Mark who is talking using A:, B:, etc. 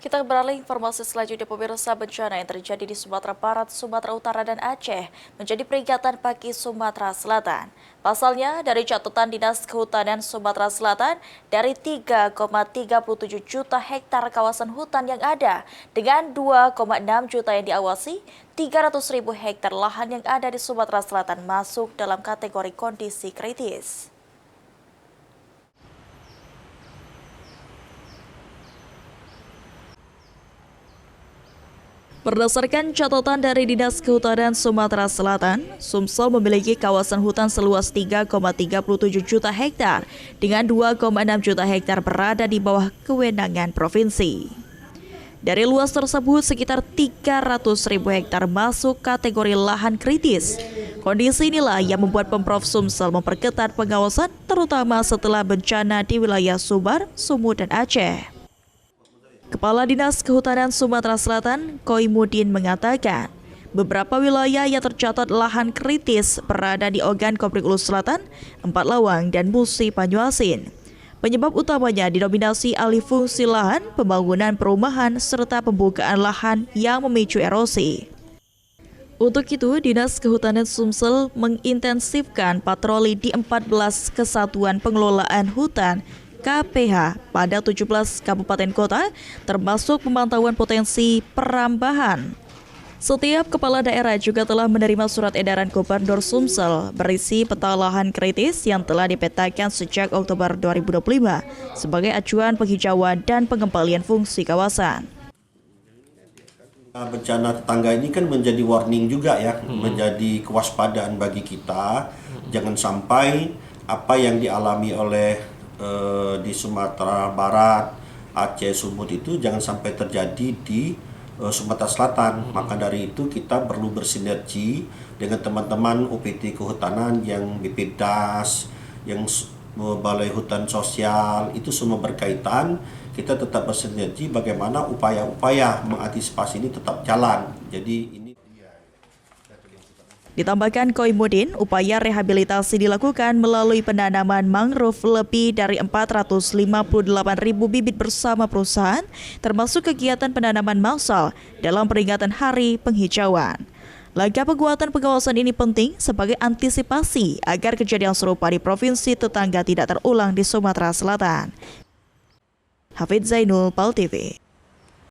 A: Kita beralih informasi selanjutnya, pemirsa. Bencana yang terjadi di Sumatera Barat, Sumatera Utara, dan Aceh menjadi peringatan bagi Sumatera Selatan. Pasalnya, dari catatan Dinas Kehutanan Sumatera Selatan, dari 3,37 juta hektar kawasan hutan yang ada, dengan 2,6 juta yang diawasi, 300.000 hektar lahan yang ada di Sumatera Selatan masuk dalam kategori kondisi kritis. Berdasarkan catatan dari Dinas Kehutanan Sumatera Selatan, Sumsel memiliki kawasan hutan seluas 3,37 juta hektar dengan 2,6 juta hektar berada di bawah kewenangan provinsi. Dari luas tersebut, sekitar 300.000 hektar masuk kategori lahan kritis. Kondisi inilah yang membuat Pemprov Sumsel memperketat pengawasan, terutama setelah bencana di wilayah Sumbar, Sumut, dan Aceh. Kepala Dinas Kehutanan Sumatera Selatan, Koimudin, mengatakan beberapa wilayah yang tercatat lahan kritis berada di Ogan Komering Ulu Selatan, Empat Lawang, dan Musi Banyuasin. Penyebab utamanya didominasi alih fungsi lahan, pembangunan perumahan, serta pembukaan lahan yang memicu erosi. Untuk itu, Dinas Kehutanan Sumsel mengintensifkan patroli di 14 kesatuan pengelolaan hutan KPH pada 17 kabupaten kota, termasuk pemantauan potensi perambahan. Setiap kepala daerah juga telah menerima surat edaran Gubernur Sumsel berisi peta lahan kritis yang telah dipetakan sejak Oktober 2025 sebagai acuan penghijauan dan pengembalian fungsi kawasan.
B: Bencana tetangga ini kan menjadi warning juga ya, menjadi kewaspadaan bagi kita. Jangan sampai apa yang dialami oleh di Sumatera Barat, Aceh, Sumut itu jangan sampai terjadi di Sumatera Selatan. Maka dari itu kita perlu bersinergi dengan teman-teman UPT Kehutanan yang BPDAS, yang Balai Hutan Sosial, itu semua berkaitan. Kita tetap bersinergi bagaimana upaya-upaya mengantisipasi ini tetap jalan. Jadi ini
A: Ditambahkan Koimudin, upaya rehabilitasi dilakukan melalui penanaman mangrove lebih dari 458.000 bibit bersama perusahaan, termasuk kegiatan penanaman massal dalam peringatan Hari Penghijauan. Langkah penguatan pengawasan ini penting sebagai antisipasi agar kejadian serupa di provinsi tetangga tidak terulang di Sumatera Selatan. Hafidz Zainul, PAL TV.